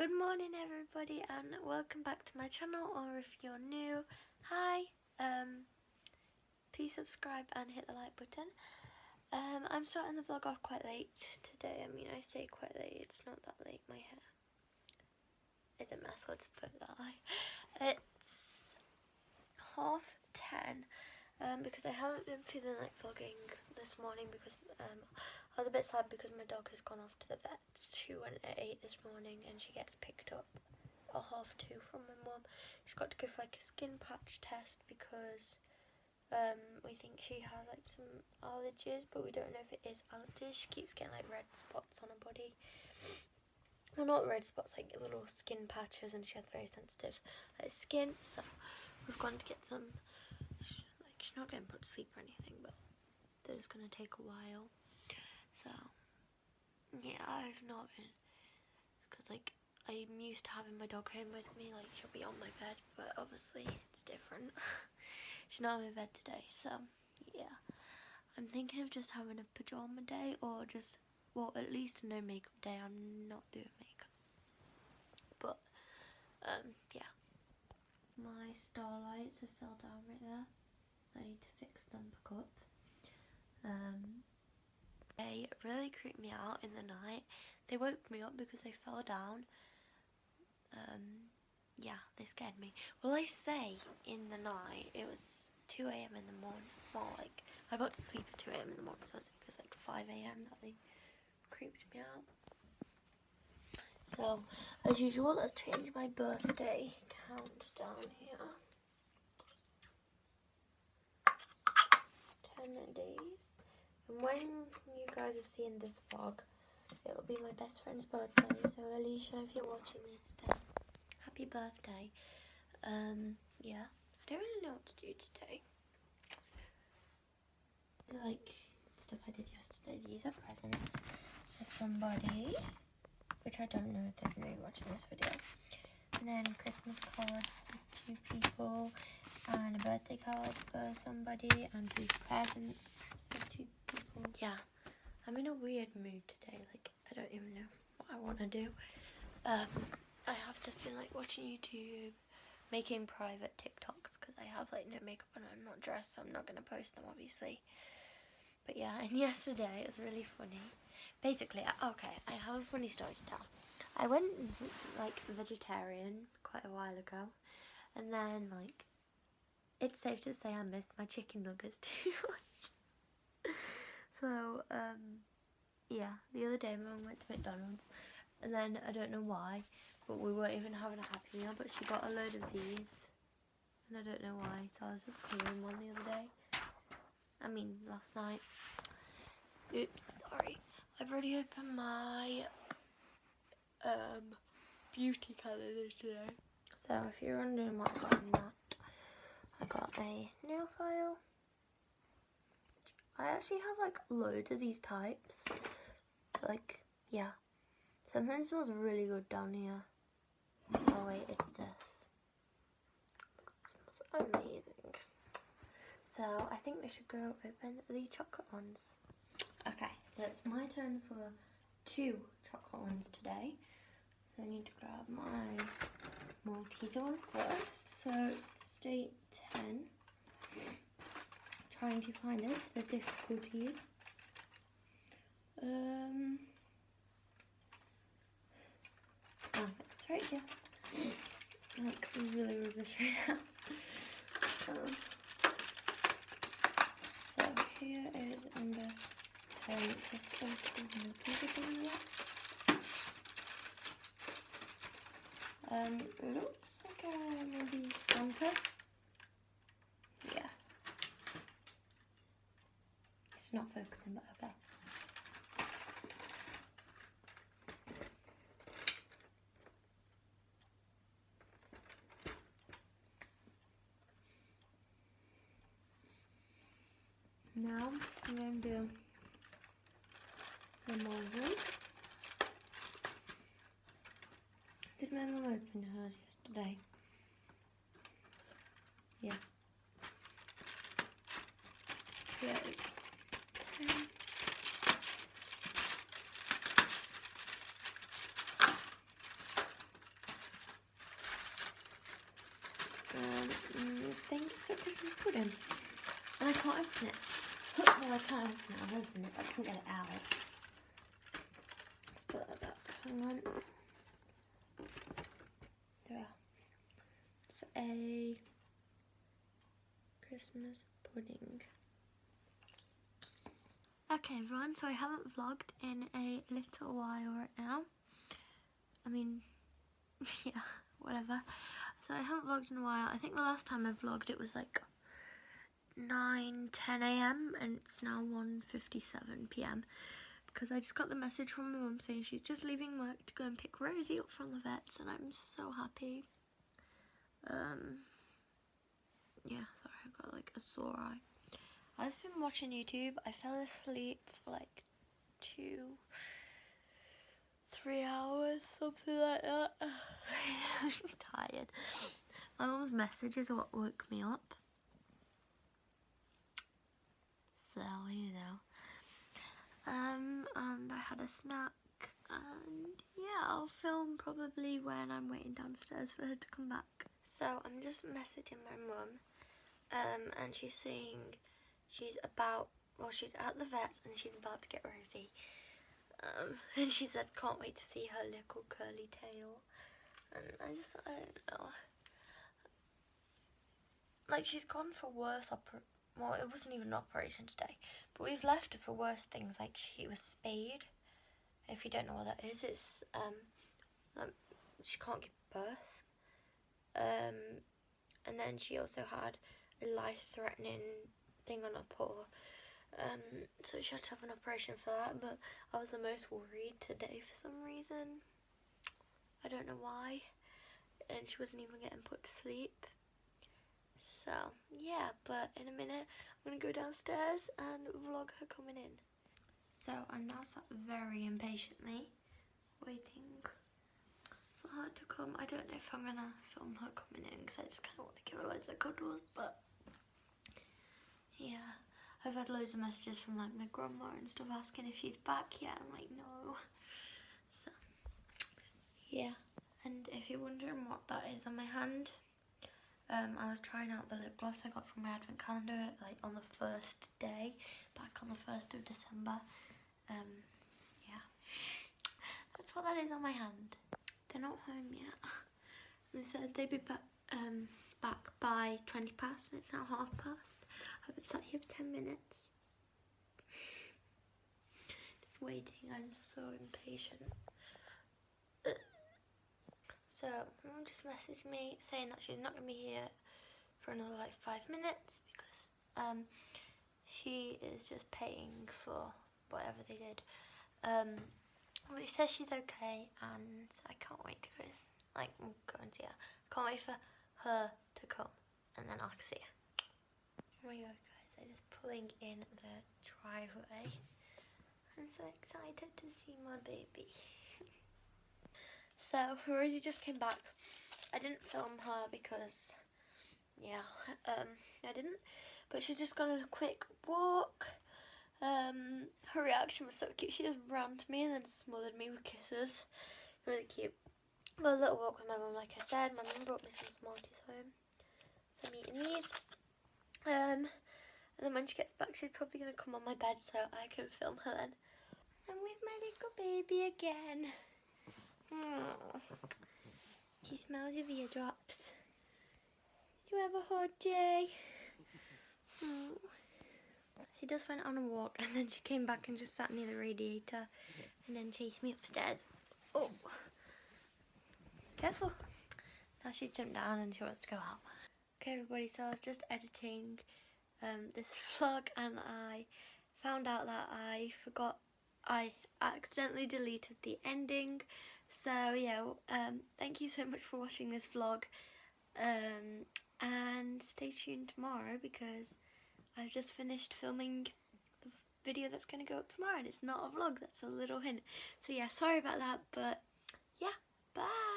Good morning everybody and welcome back to my channel, or if you're new, hi, please subscribe and hit the like button. I'm starting the vlog off quite late today. I mean, I say quite late, it's not that late. My hair is a mess, let's put it that way. It's 10:30 because I haven't been feeling like vlogging this morning because I was a bit sad because my dog has gone off to the vet. She went at 8 this morning and she gets picked up at 2:30 from my mum. She's got to go for like a skin patch test because we think she has like some allergies, but we don't know if it is allergies. She keeps getting like red spots on her body. Well, not red spots, like little skin patches, and she has very sensitive skin, so we've gone to get some. Like, she's not getting put to sleep or anything, but they're just gonna take a while. So yeah, I've not been, because like I'm used to having my dog home with me. Like, she'll be on my bed, but obviously it's different. She's not on my bed today, so yeah, I'm thinking of just having a pajama day, or just, well, at least a no makeup day. I'm not doing makeup, but yeah, my starlights have fell down right there, so I need to fix them back up. They really creeped me out in the night. They woke me up because they fell down. Yeah, they scared me. Well, I say in the night, it was 2 a.m. in the morning. Well, like, I got to sleep at 2 a.m. in the morning, so I think it was like 5 a.m. that they creeped me out. So, as usual, let's change my birthday countdown here. 10 days. And when you guys are seeing this vlog, it will be my best friend's birthday. So Alicia, if you're watching this, then happy birthday. Yeah, I don't really know what to do today. Like stuff I did yesterday. These are presents for somebody, which I don't know if they're going to be watching this video. And then Christmas cards for 2 people, and a birthday card for somebody, and 2 presents for 2 people. Yeah, I'm in a weird mood today. Like, I don't even know what I want to do. I have just been like watching YouTube, making private TikToks, because I have like no makeup and I'm not dressed, so I'm not going to post them obviously. But yeah, and yesterday it was really funny. Basically, okay, I have a funny story to tell. I went like vegetarian quite a while ago, and then like, it's safe to say I missed my chicken nuggets too much. So yeah, the other day my mum went to McDonald's, and then I don't know why, but we weren't even having a Happy Meal, but she got a load of these, and I don't know why, so I was just clearing one the other day. I mean, last night. Oops, sorry. I've already opened my beauty calendar today. So if you're wondering what I got in that, I got a nail file. I actually have like loads of these types. Like, yeah. Something smells really good down here. Oh wait, it's this. It smells amazing. So I think we should go open the chocolate ones. Okay, so it's my turn for 2 chocolate ones today. So I need to grab my Malteser one first. So it's state 10. Trying to find it, the difficulties. Oh, it's right here. Like, really rubbish right now. So here is number 10. It's just Malteser one. Looks like maybe Santa. Yeah. It's not focusing, but okay. Now I'm going to do the muslin. Did my mum open hers yesterday? Yeah. Here it is. 10. I think it's a Christmas pudding. And I can't open it. Well, I can't open it. I've opened it, but I can't get it out. Let's put that back. Hang on. There we are. It's a Christmas pudding. Okay everyone, so I haven't vlogged in a little while right now. I mean, yeah, whatever. So I haven't vlogged in a while. I think the last time I vlogged it was like 9-10 a.m. and it's now 1:57 p.m. because I just got the message from my mum saying she's just leaving work to go and pick Rosie up from the vets, and I'm so happy. Yeah, sorry, I got like a sore eye. I've been watching YouTube. I fell asleep for like 2-3 hours, something like that. I'm tired. My mum's messages are what woke me up. So, you know. And I had a snack, and yeah, I'll film probably when I'm waiting downstairs for her to come back. So I'm just messaging my mum, and she's saying she's at the vet's and she's about to get Rosie. And she said can't wait to see her little curly tail. And I don't know. Like, she's gone for worse well, it wasn't even an operation today, but we've left her for worse things, like she was spayed. If you don't know what that is, it's she can't give birth. And then she also had a life-threatening thing on her paw. So she had to have an operation for that, but I was the most worried today for some reason. I don't know why. And she wasn't even getting put to sleep. So, yeah, but in a minute I'm going to go downstairs and vlog her coming in. So I'm now sat very impatiently waiting for her to come. I don't know if I'm going to film her coming in because I just kind of want to give her loads of cuddles, but yeah. I've had loads of messages from like my grandma and stuff asking if she's back yet. I'm like, no. So, yeah. And if you're wondering what that is on my hand, I was trying out the lip gloss I got from my advent calendar like on the first day, back on the 1st of December. Yeah. That's what that is on my hand. They're not home yet. They said they'd be back by 20 past and it's now past. I've been sat here for 10 minutes. Just waiting. I'm so impatient. So, mum just messaged me saying that she's not going to be here for another like 5 minutes because she is just paying for whatever they did. But she says she's okay, and I can't wait to go and see her. Can't wait for her to come, and then I'll see her. Oh my god, guys, I'm just pulling in the driveway. I'm so excited to see my baby. So, Rosie just came back. I didn't film her because, yeah, I didn't. But she's just gone on a quick walk. Her reaction was so cute. She just ran to me and then smothered me with kisses. Really cute. Got a little walk with my mum, like I said. My mum brought me some Smarties home. So I'm eating these. And then when she gets back, she's probably going to come on my bed so I can film her then. I'm with my little baby again. Aww. She smells of eardrops. You have a hot day? Aww. She just went on a walk and then she came back and just sat near the radiator and then chased me upstairs. Oh, careful. Now she's jumped down and she wants to go out. Okay everybody, so I was just editing this vlog and I found out that I accidentally deleted the ending. So yeah, thank you so much for watching this vlog, and stay tuned tomorrow because I've just finished filming the video that's going to go up tomorrow and it's not a vlog, that's a little hint. So yeah, sorry about that, but yeah, bye!